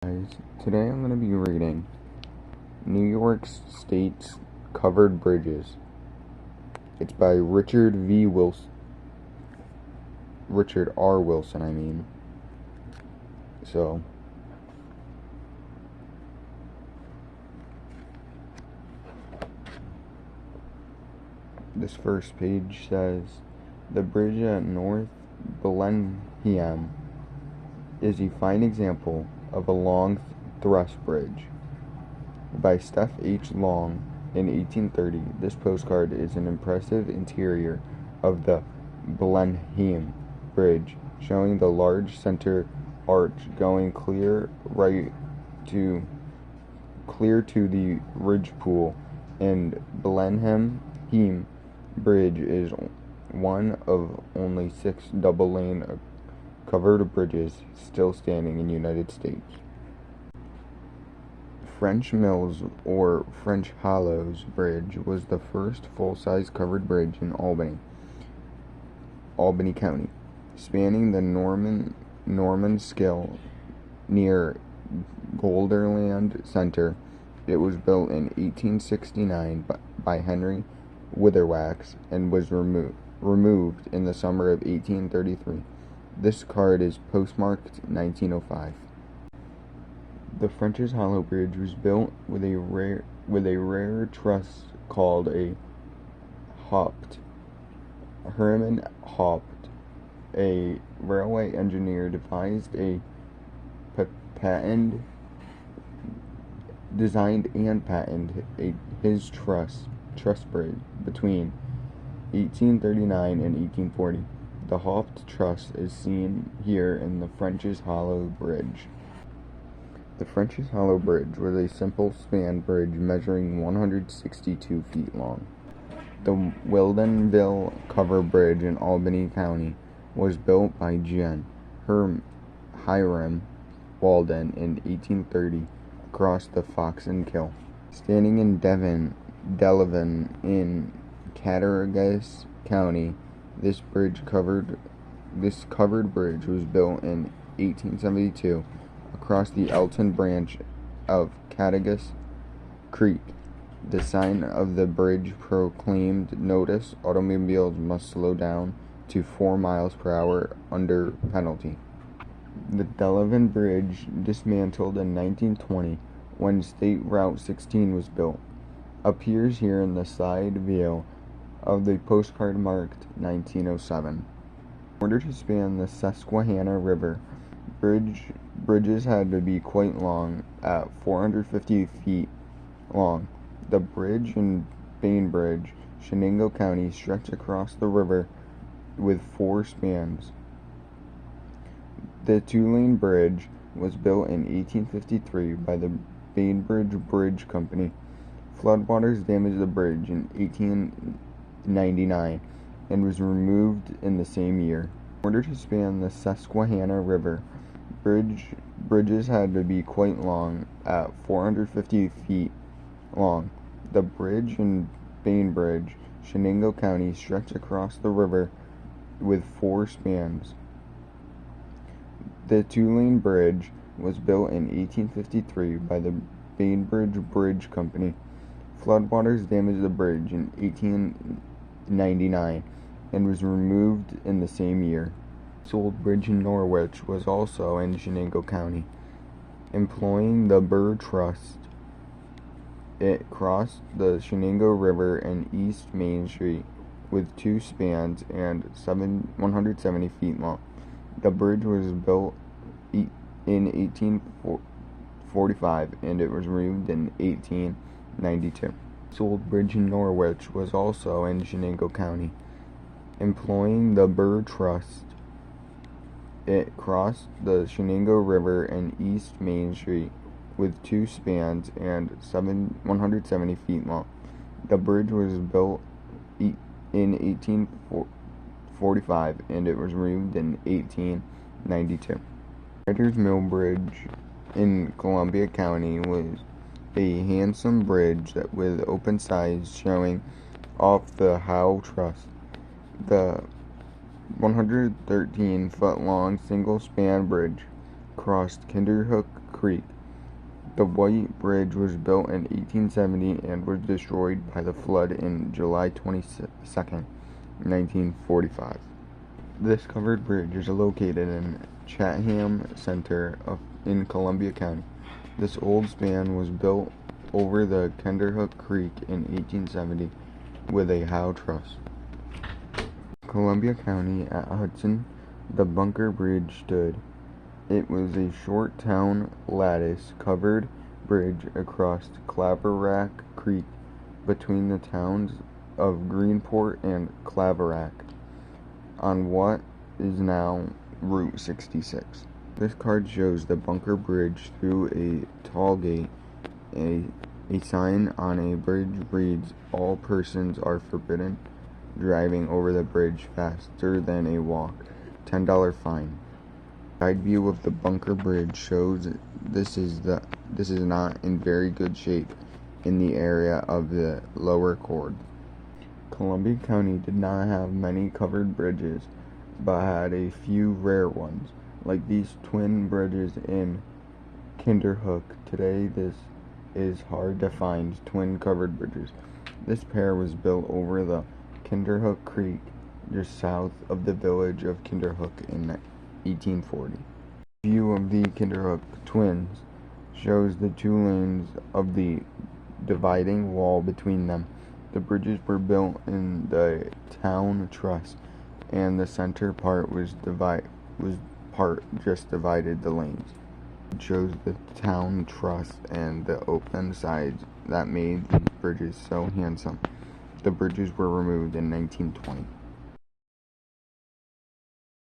Guys, today I'm going to be reading New York State's Covered Bridges. It's by Richard R. Wilson, So, this first page says, the bridge at North Bellingham is a fine example of a long thrust bridge. By Steph H. Long in 1830, this postcard is an impressive interior of the Bellingham Bridge, showing the large center arch going clear to the ridge pool, and Bellingham Bridge is one of only 6 double-lane covered bridges still standing in the United States. French Mills or French Hollows Bridge was the first full-size covered bridge in Albany County, spanning the Norman Skill near Golderland Center. It was built in 1869 by Henry Witherwax and was removed in the summer of 1833. This card is postmarked 1905. The French's Hollow Bridge was built with a rare truss called a Haupt. Herman Haupt, a railway engineer, designed and patented his truss bridge between 1839 and 1840. The Haupt truss is seen here in the French's Hollow Bridge. The French's Hollow Bridge was a simple span bridge measuring 162 feet long. The Wildenville Cover Bridge in Albany County was built by Gen. Hiram Walden in 1830 across the Fox and Kill. Standing in Delavan in Cattaraugus County, this covered bridge was built in 1872 across the Elton branch of Cattaraugus Creek. The sign of the bridge proclaimed, "Notice: automobiles must slow down to 4 miles per hour under penalty." The Delavan Bridge, dismantled in 1920 when State Route 16 was built, appears here in the side view of the postcard marked 1907. In order to span the Susquehanna River, bridges had to be quite long, at 450 feet long. The bridge in Bainbridge, Shenango County, stretched across the river with 4 spans. The 2-lane bridge was built in 1853 by the Bainbridge Bridge Company. Floodwaters damaged the bridge in 1899 and was removed in the same year. In order to span the Susquehanna River, bridges had to be quite long, at 450 feet long. The bridge in Bainbridge, Shenango County, stretched across the river with 4 spans. The 2-lane bridge was built in 1853 by the Bainbridge Bridge Company. Floodwaters damaged the bridge in 1899 and was removed in the same year. This old bridge in Norwich was also in Shenango County. Employing the Burr Trust, it crossed the Shenango River and East Main Street with 2 spans and 170 feet long. The bridge was built in 1845 and it was removed in 1892. This old bridge in Norwich was also in Shenango County. Employing the Burr Trust, it crossed the Shenango River and East Main Street with 2 spans and 170 feet long. The bridge was built in 1845 and it was removed in 1892. Writer's Mill Bridge in Columbia County was a handsome bridge with open sides showing off the Howe Truss. The 113-foot-long single-span bridge crossed Kinderhook Creek. The White Bridge was built in 1870 and was destroyed by the flood in July 22nd, 1945. This covered bridge is located in Chatham Center in Columbia County. This old span was built over the Kinderhook Creek in 1870 with a Howe truss. Columbia County at Hudson, the Bunker Bridge stood. It was a short town lattice covered bridge across Claverack Creek between the towns of Greenport and Claverack on what is now Route 66. This card shows the Bunker Bridge through a tall gate. A sign on a bridge reads, "All persons are forbidden driving over the bridge faster than a walk. $10 fine." Side view of the Bunker Bridge shows this is not in very good shape in the area of the lower chord. Columbia County did not have many covered bridges, but had a few rare ones, like these twin bridges in Kinderhook. Today, this is hard to find twin covered bridges. This pair was built over the Kinderhook Creek, just south of the village of Kinderhook in 1840. View of the Kinderhook twins shows the two lanes of the dividing wall between them. The bridges were built in the town truss, and the center part just divided the lanes. It shows the town truss and the open sides that made these bridges so handsome. The bridges were removed in 1920.